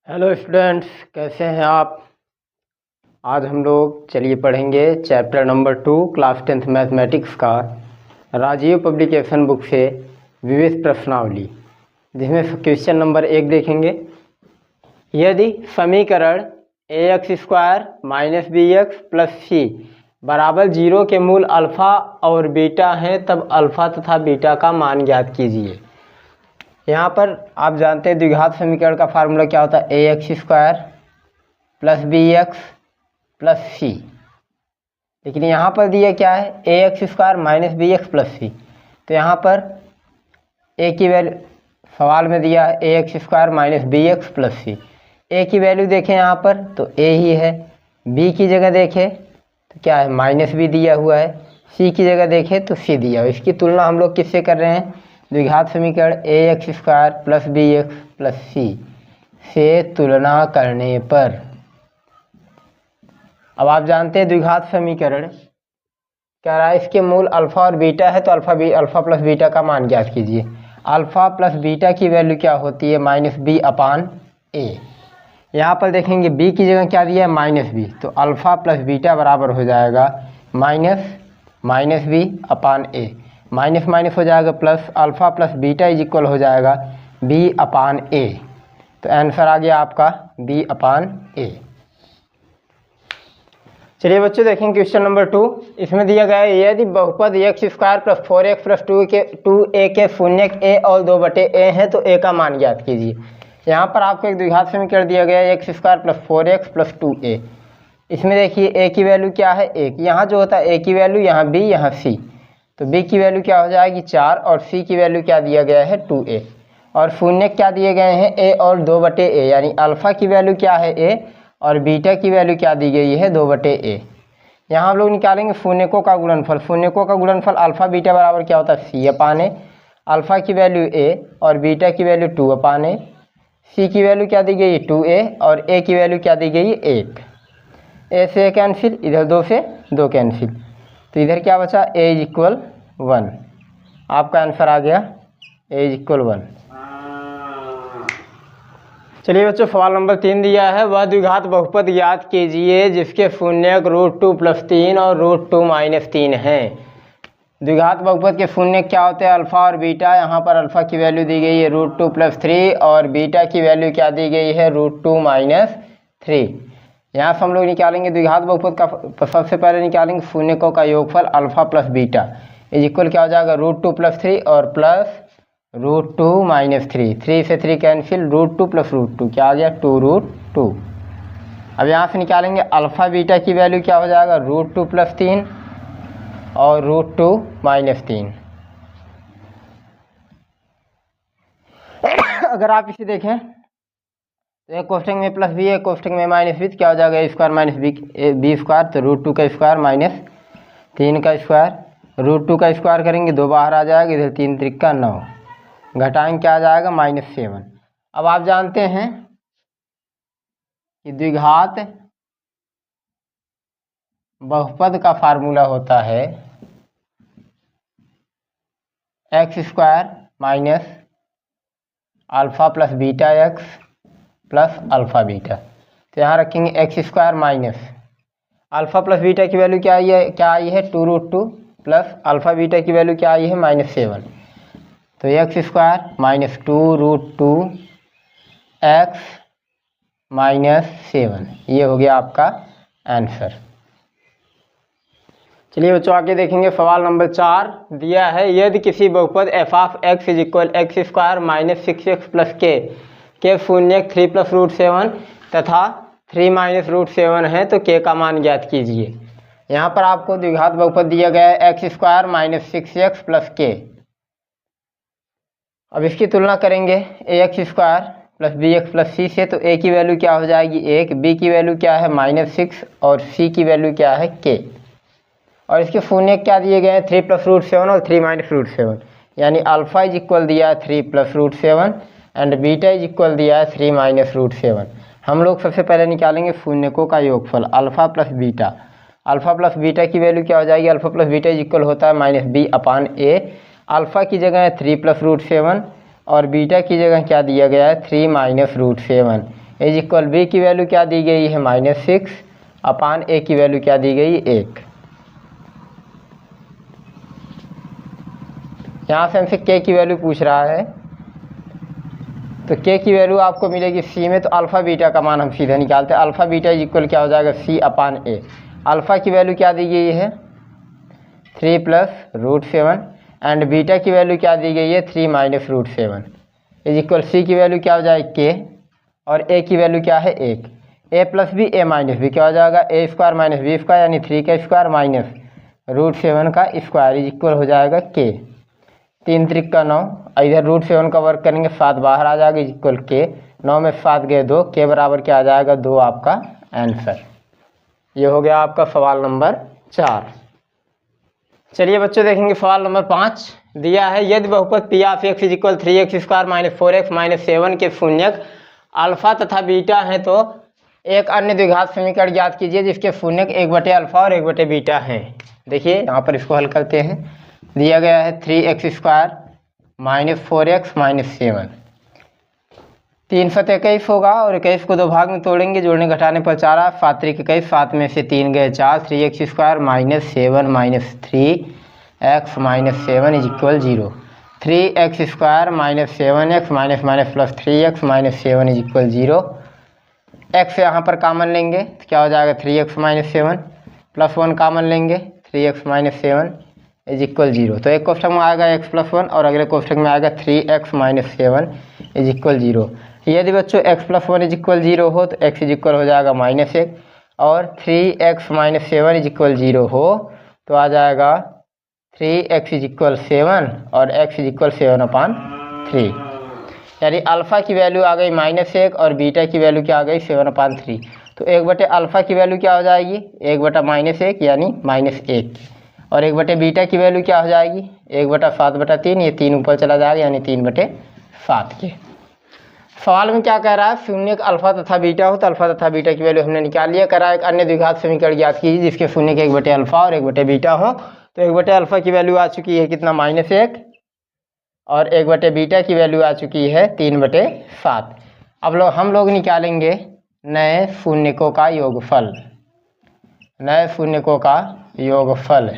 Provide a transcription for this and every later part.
Hello students, कैसे हैं आप। आज हम लोग चलिए पढ़ेंगे chapter number 2 class 10th mathematics का राजीव पब्लिकेशन बुक से विविध प्रश्नावली, जिसमें क्वेश्चन नंबर 1 देखेंगे। यदि समीकरण ax² - bx + c बराबर 0 के मूल अल्फ़ा और बीटा हैं, तब अल्फ़ा तथा बीटा का मान ज्ञात कीजिए। यहाँ पर आप जानते हैं द्विघात समीकरण का फार्मूला क्या होता है, ax² + bx + c। लेकिन यहाँ पर दिया क्या है, ax² - bx + c। तो यहाँ पर a की वैल्यू सवाल में दिया है ax² - bx + c। a की वैल्यू देखें यहाँ पर तो a ही है, b की जगह देखें तो क्या है -b दिया हुआ है, c की जगह देखें तो c दिया हुआ है। इसकी तुलना हम लोग किससे कर रहे हैं, द्विघात समीकरण ax² + bx + c से तुलना करने पर। अब आप जानते हैं द्विघात समीकरण क्या रहा है, इसके मूल अल्फ़ा और बीटा है, तो अल्फ़ा प्लस बीटा का मान ज्ञात कीजिए। अल्फ़ा प्लस बीटा की वैल्यू क्या होती है, -b/a। यहाँ पर देखेंगे b की जगह क्या दिया है, -b, तो अल्फ़ा प्लस बीटा बराबर हो जाएगा -b/a। माइनस माइनस हो जाएगा plus, alpha plus beta equal हो जाएगा b/a। तो आंसर आ गया आपका b/a। चलिए बच्चों देखेंगे क्वेश्चन नंबर 2। इसमें दिया गया है यदि बहुपद x² + 4x + 2a के शून्यक a और 2/a हैं तो a का मान ज्ञात कीजिए। यहाँ पर आपको एक द्विघात समीकरण दिया गया है x² + 4x + 2a। इसमें देखिए a की वैल्यू क्या है, 1। यहाँ जो होता है a की वैल्यू, यहाँ b, यहाँ c, तो b की वैल्यू क्या हो जाएगी 4 और c की वैल्यू क्या दिया गया है 2a। और शून्यक क्या दिए गए हैं a और 2/a, यानी अल्फ़ा की वैल्यू क्या है a और बीटा की वैल्यू क्या दी गई है 2/a। यहाँ हम लोग निकालेंगे शून्यकों का गुणनफल। शून्यकों का गुणनफल अल्फ़ा बीटा बराबर क्या होता है c/a। अल्फ़ा की वैल्यू a और बीटा की वैल्यू 2/a। c की वैल्यू क्या दी गई है 2a और a की वैल्यू क्या दी गई है 1। a से a कैंसिल, इधर 2 से 2 कैंसिल, तो इधर क्या बचा a = 1। आपका आंसर आ गया a = 1। चलिए बच्चों सवाल नंबर 3 दिया है, वह द्विघात बहुपद ज्ञात कीजिए जिसके शून्यक √2 + 3 और √2 - 3 हैं। द्विघात बहुपद के शून्यक क्या होते हैं, अल्फ़ा और बीटा। यहाँ पर अल्फ़ा की वैल्यू दी गई है √2 + 3 और बीटा की वैल्यू क्या दी गई है √2 - 3। यहाँ से हम लोग निकालेंगे द्विघात बहुपद का, सबसे पहले निकालेंगे शून्यकों का योगफल अल्फ़ा प्लस बीटा इक्वल क्या हो जाएगा √2 + 3 और प्लस √2 - 3। 3 से 3 कैंसिल, √2 + √2 क्या आ गया 2√2। अब यहाँ से निकालेंगे अल्फ़ा बीटा की वैल्यू क्या हो जाएगा √2 + 3 और √2 - 3। अगर आप इसे देखें तो एक कोष्ठक में प्लस बी है, कोष्ठक में -b, क्या हो जाएगा a² - b², तो √2 का स्क्वायर माइनस 3 का स्क्वायर। √2 का स्क्वायर करेंगे 2 बाहर आ जाएगा, इधर 3 × 3 = 9, घटाएंगे क्या आ जाएगा -7। अब आप जानते हैं कि द्विघात बहुपद का फार्मूला होता है x² - alpha plus beta x plus alpha beta. तो यहाँ रखेंगे x² minus alpha plus beta की वैल्यू क्या आई है 2√2 प्लस अल्फ़ा बीटा की वैल्यू क्या आई है -7। तो x² - 2√2 x - 7, ये हो गया आपका आंसर। चलिए बच्चों आगे देखेंगे सवाल नंबर 4 दिया है, यदि किसी बहुपद f(x) = x² - 6x + k के शून्यक 3 + √7 तथा 3 - √7 है तो k का मान ज्ञात कीजिए। यहाँ पर आपको द्विघात बहुपद दिया गया है x² - 6x + k। अब इसकी तुलना करेंगे ax² + bx + c से, तो a की वैल्यू क्या हो जाएगी 1, b की वैल्यू क्या है -6 और c की वैल्यू क्या है k। और इसके शून्यक क्या दिए गए हैं 3 + √7 और 3 - √7, यानी अल्फ़ा इक्वल दिया है 3 + √7 एंड बीटा इक्वल दिया है 3 - √7। हम लोग सबसे पहले निकालेंगे शून्यकों का योगफल alpha plus beta. Alpha plus beta की वैल्यू क्या हो जाएगी, अल्फ़ा प्लस बीटा इक्वल होता है -b/a। अल्फ़ा की जगह है 3 + √7 और बीटा की जगह क्या दिया गया है 3 - √7। इज इक्वल बी की वैल्यू क्या दी गई है -6 अपान ए की वैल्यू क्या दी गई 1। यहाँ से हमसे के की वैल्यू पूछ रहा है, तो के की वैल्यू आपको मिलेगी सी में, तो अल्फ़ा बीटा का मान हम सीधे निकालते हैं। अल्फ़ा बीटा इज इक्वल क्या हो जाएगा सी अपान ए। अल्फ़ा की वैल्यू क्या दी गई है 3 + √7 एंड बीटा की वैल्यू क्या दी गई है 3 - √7 इज इक्वल सी की वैल्यू क्या हो जाएगी के और ए की वैल्यू क्या है 1। ए प्लस बी ए माइनस बी क्या हो जाएगा a² - b² यानी 3 का स्क्वायर माइनस √7 का स्क्वायर इज इक्वल हो जाएगा के। 3 त्रिक का 9, इधर √7 का वर्क करेंगे 7 बाहर आ जाएगा इज इक्वल के। 9 में 7 गए 2, के बराबर क्या आ जाएगा 2 आपका आंसर। ये हो गया आपका सवाल नंबर 4। चलिए बच्चों देखेंगे सवाल नंबर 5 दिया है, यदि बहुपद P of x is equal 3x² - 4x - 7 के शून्यक अल्फा तथा बीटा है तो एक अन्य द्विघात समीकरण ज्ञात कीजिए जिसके शून्यक 1/अल्फा और 1/बीटा हैं। देखिए यहाँ पर इसको हल करते हैं। दिया गया है 3x² - 4x - 7, 3 × 21 होगा और 21 को 2 भाग में तोड़ेंगे, जोड़ने घटाने पर 4 आ 7 × 21, 7 में से 3 गए 4, 3x² - 7 - 3x - 7 is equal 0। 3x² - 7x minus plus 3x - 7 is equal 0। x यहाँ पर कामन लेंगे तो क्या हो जाएगा 3x - 7 प्लस 1 कामन लेंगे 3x - 7 इज इक्वल 0। तो एक कोष्ठक में आएगा x + 1 और अगले कोष्ठक में आएगा 3x - 7 इज इक्वल 0। यदि बच्चों x + 1 इज इक्वल 0 हो तो x इज इक्वल हो जाएगा -1 और 3x - 7 इज इक्वल 0 हो तो आ जाएगा 3x इज इक्वल 7 और x इज इक्वल 7/3। यानी अल्फ़ा की वैल्यू आ गई -1 और बीटा की वैल्यू क्या आ गई 7/3। तो 1/अल्फ़ा की वैल्यू क्या हो जाएगी 1/-1 यानी -1 और 1/बीटा की वैल्यू क्या हो जाएगी 1/7/3, ये 3 ऊपर चला जाएगा यानी 3/7 के। सवाल में क्या कह रहा है शून्यक अल्फा तथा बीटा हो तो अल्फा तथा बीटा की वैल्यू हमने निकाल लिया। कह रहा है एक अन्य द्विघात समीकरण ज्ञात कीजिए जिसके शून्यक 1/अल्फा और 1/बीटा हो। तो 1/अल्फा की वैल्यू आ चुकी है कितना -1 और 1/बीटा की वैल्यू आ चुकी है 3/7। अब हम लोग निकालेंगे नए शून्यकों का योगफल। नए शून्यकों का योगफल,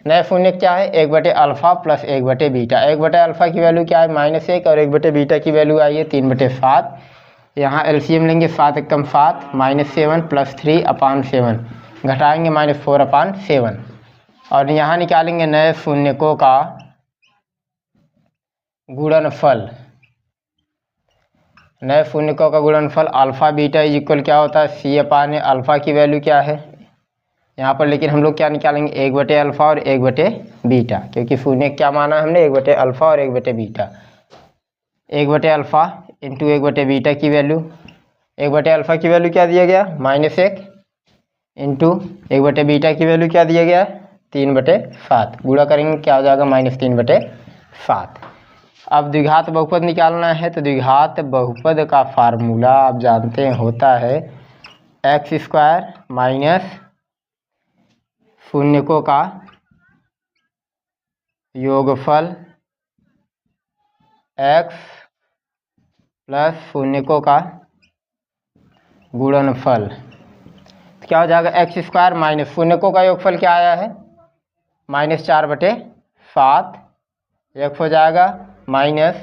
नए शून्यक क्या है 1/अल्फा प्लस 1/बीटा। 1/अल्फा की वैल्यू क्या है -1 और 1/बीटा की वैल्यू आई है 3/7। यहाँ एलसीएम लेंगे 7 × 7 -7 + 3/7 घटाएंगे -4/7 और यहाँ निकालेंगे नए शून्यकों का गुणनफल। नए शून्यकों का गुणनफल अल्फा बीटा इज इक्वल क्या होता है c/अल्फा की वैल्यू क्या है यहाँ पर, लेकिन हम लोग क्या निकालेंगे 1/अल्फा और 1/बीटा क्योंकि शून्यक क्या माना हमने 1/अल्फा और 1/बीटा। 1/अल्फा इंटू 1/बीटा की वैल्यू, 1/अल्फा की वैल्यू क्या दिया गया -1 इंटू 1/बीटा की वैल्यू क्या दिया गया 3/7, गुणा करेंगे क्या हो जाएगा -3/7। अब द्विघात बहुपद निकालना है तो द्विघात बहुपद का फार्मूला आप जानते हैं होता है x² - शून्यकों का योगफल x प्लस शून्यकों का गुणनफल। तो क्या हो जाएगा x² माइनस शून्यकों का योगफल क्या आया है -4/7, x हो जाएगा माइनस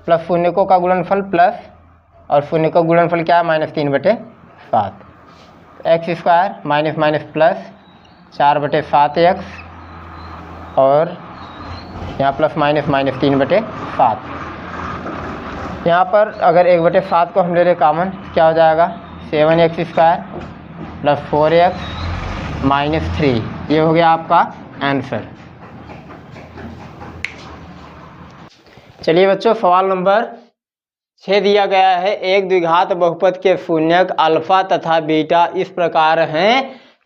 प्लस शून्यकों का गुणनफल प्लस और शून्यकों का गुणनफल क्या है -3/7। x² minus minus plus 4/7x और यहाँ प्लस माइनस -3/7। यहाँ पर अगर 1/7 को हम ले लें कॉमन क्या हो जाएगा 7x² + 4x - 3, ये हो गया आपका आंसर। चलिए बच्चों सवाल नंबर 6 दिया गया है, एक द्विघात बहुपद के शून्यक अल्फा तथा बीटा इस प्रकार हैं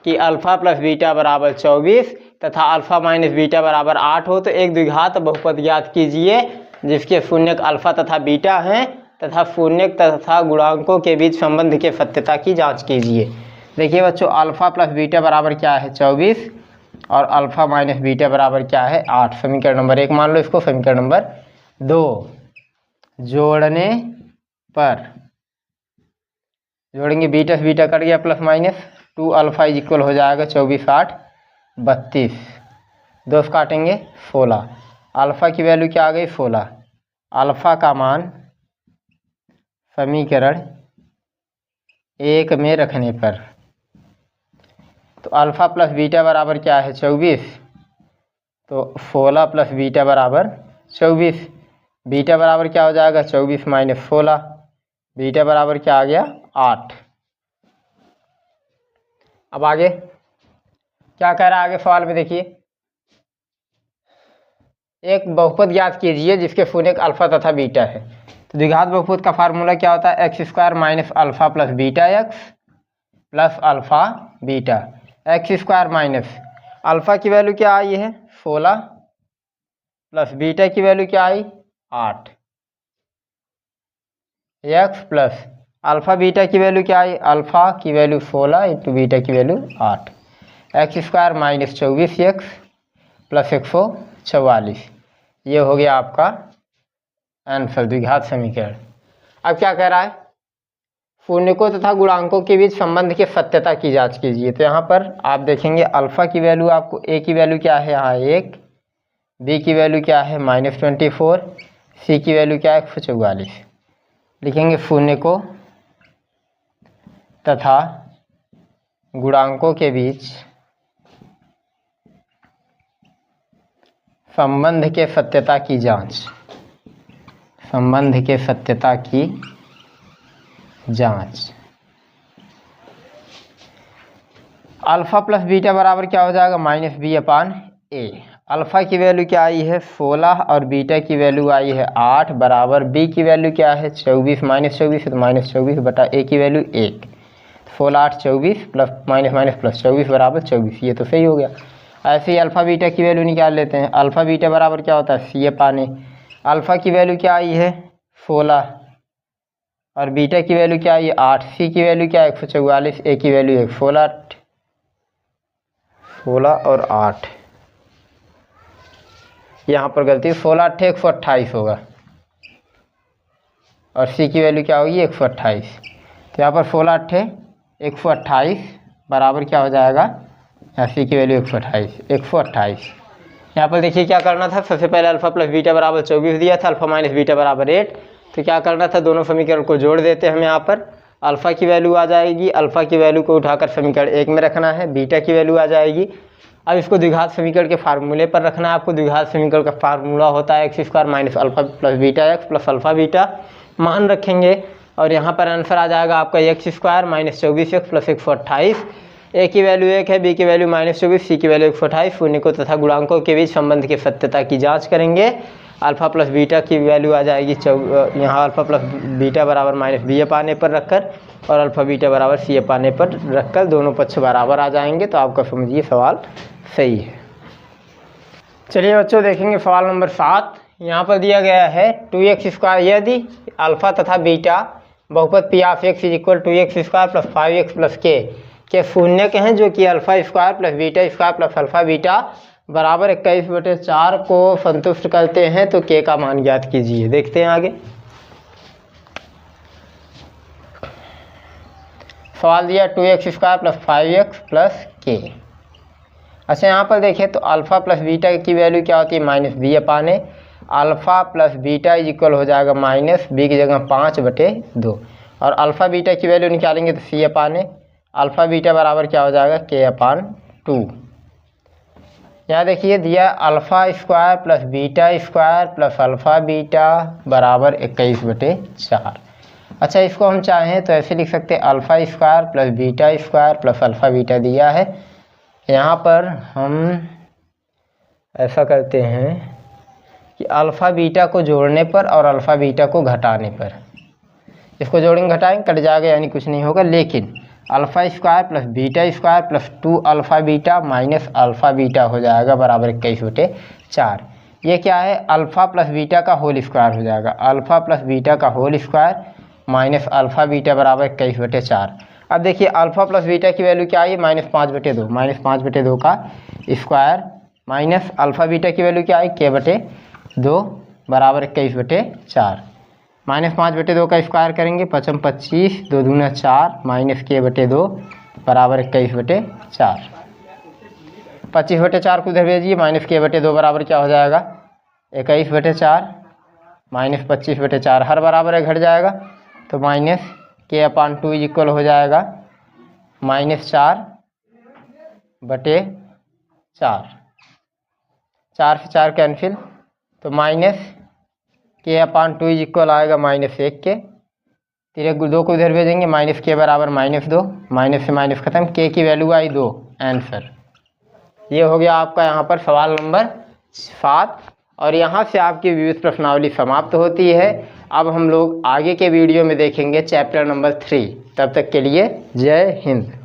कि अल्फा प्लस बीटा बराबर 24 तथा अल्फा माइनस बीटा बराबर 8 हो तो एक द्विघात बहुपद ज्ञात कीजिए जिसके शून्यक अल्फा तथा बीटा हैं तथा शून्यक तथा गुणांकों के बीच संबंध के सत्यता की जांच कीजिए। देखिए बच्चों अल्फा प्लस बीटा बराबर क्या है 24 और अल्फा माइनस बीटा बराबर क्या है 8। समीकरण नंबर 1 मान लो इसको, समीकरण नंबर 2 जोड़ने पर जोड़ेंगे, बीटा से बीटा कट गया plus minus, 2 alpha is equal हो जाएगा 24 8 32, 2 से काटेंगे 16, अल्फ़ा की वैल्यू क्या आ गई 16, अल्फ़ा का मान समीकरण 1 में रखने पर, तो अल्फ़ा प्लस बीटा बराबर क्या है 24, तो 16 प्लस बीटा बराबर 24, बीटा बराबर क्या हो जाएगा 24 माइनस 16, बीटा बराबर क्या आ गया 8। अब आगे क्या कह रहा है आगे सवाल में देखिए, एक बहुपद ज्ञात कीजिए जिसके फूनेक अल्फा तथा बीटा है। तो द्विघात बहुपद का फार्मूला क्या होता है, x square minus alpha plus beta x plus alpha beta, x square minus alpha की वैल्यू क्या आई है 16 प्लस बीटा की वैल्यू क्या आई 8, एक्स प्लस अल्फा बीटा की वैल्यू क्या आई, अल्फा की वैल्यू 16 इंटू बीटा की value 8, x square minus 24 x plus 144, ये हो गया आपका आंसर द्विघात समीकरण। अब क्या कह रहा है, पूर्णिकों तथा गुणांकों के बीच संबंध की सत्यता की जांच कीजिए। तो यहाँ पर आप देखेंगे अल्फा की वैल्यू आपको, ए की वैल्यू क्या है यहाँ 1, बी की वैल्यू क्या है -24, सी की वैल्यू क्या है 144, लिखेंगे पूर्णिकों तथा गुणांकों के बीच संबंध के सत्यता की जांच, संबंध के सत्यता की जांच। अल्फा प्लस बीटा बराबर क्या हो जाएगा -b/a, अल्फा की वैल्यू क्या आई है 16 और बीटा की वैल्यू आई है 8 बराबर बी की वैल्यू क्या है 24 -24 तो -24 बटा ए की value 1, 16 8 24 plus minus minus plus 24 बराबर 24, ये तो सही हो गया। ऐसे ही अल्फ़ा बीटा की वैल्यू निकाल लेते हैं, अल्फ़ा बीटा बराबर क्या होता है c/a, अल्फ़ा की वैल्यू क्या आई है 16 और बीटा की वैल्यू क्या आई है 8, सी की वैल्यू क्या है 144, ए की वैल्यू है 16 और 8, यहाँ पर गलती 16 8 128 होगा और सी की वैल्यू क्या होगी 128, तो यहाँ पर 16 8 128 बराबर क्या हो जाएगा, यहाँ सी की वैल्यू 128। यहाँ पर देखिए क्या करना था, सबसे पहले अल्फ़ा प्लस बीटा बराबर 24 दिया था, अल्फ़ा माइनस बीटा बराबर 8, तो क्या करना था दोनों समीकरण को जोड़ देते हैं हम। यहाँ पर अल्फ़ा की वैल्यू आ जाएगी, अल्फ़ा की वैल्यू को उठाकर समीकरण 1 में रखना है, बीटा की वैल्यू आ जाएगी। अब इसको द्विघात समीकरण के फार्मूले पर रखना है आपको। द्विघात समीकरण का फार्मूला होता है x square minus alpha plus beta x plus alpha beta, मान रखेंगे और यहाँ पर आंसर आ जाएगा आपका x square minus 24 x plus 128, ए की वैल्यू 1 है, बी की वैल्यू -24, सी की वैल्यू 128। पूर्णिकों तथा गुणांकों के बीच संबंध की सत्यता की जांच करेंगे। अल्फ़ा प्लस बीटा की वैल्यू आ जाएगी यहाँ अल्फ़ा प्लस बीटा बराबर -b/a पर रखकर और अल्फ़ा बीटा बराबर c/a पर रखकर दोनों पक्ष बराबर आ जाएंगे, तो आपका समझिए सवाल सही है। चलिए बच्चों देखेंगे सवाल नंबर 7। यहाँ पर दिया गया है 2x², यदि अल्फ़ा तथा बीटा बहुपद p(x) = 2x² + 5x + k के शून्यक हैं, जो कि alpha square plus beta square plus alpha beta बराबर 21/4 को संतुष्ट करते हैं, तो k का मान ज्ञात कीजिए। देखते हैं आगे सवाल दिया 2x² + 5x + k। अच्छा यहाँ पर देखें तो अल्फ़ा प्लस बीटा की वैल्यू क्या होती है -b/a, alpha plus beta equal हो जाएगा -b की जगह 5/2 और अल्फ़ा बीटा की वैल्यू निकालेंगे तो c/a, अल्फ़ा बीटा बराबर क्या हो जाएगा k/2। यहाँ देखिए दिया alpha square plus beta square plus alpha beta बराबर 21/4। अच्छा इसको हम चाहें तो ऐसे लिख सकते हैं alpha square plus beta square plus alpha beta दिया है, यहाँ पर हम ऐसा करते हैं कि अल्फ़ा बीटा को जोड़ने पर और अल्फ़ा बीटा को घटाने पर, इसको जोड़ेंगे घटाएंगे कट जाएगा यानी कुछ नहीं होगा, लेकिन alpha square plus beta square plus 2 alpha beta minus alpha beta हो जाएगा बराबर 21/4। ये क्या है अल्फ़ा प्लस बीटा का होल स्क्वायर हो जाएगा, अल्फ़ा प्लस बीटा का whole square minus alpha beta बराबर 21/4। अब देखिए अल्फ़ा प्लस बीटा की वैल्यू क्या आई -5/2, -5/2 का स्क्वायर माइनस अल्फ़ा बीटा की वैल्यू क्या आई k/2 बराबर 21/4। -5/2 का स्क्वायर करेंगे, 5 25, 2 दूना 4, -k/2 बराबर 21/4। 25/4 को इधर भेजिए, -k/2 बराबर क्या हो जाएगा 21/4, -25/4 हर बराबर है घट जाएगा, तो -k/2 इक्वल हो जाएगा -4/4। 4 से 4 कैंसिल, तो -k/2 इक्वल आएगा -1 के। फिर 2 को इधर भेजेंगे, -k बराबर -2, माइनस से माइनस खत्म, k की वैल्यू आई 2, आंसर। ये हो गया आपका यहाँ पर सवाल नंबर 7, और यहाँ से आपकी विविध प्रश्नावली समाप्त होती है। अब हम लोग आगे के वीडियो में देखेंगे चैप्टर नंबर 3। तब तक के लिए जय हिंद।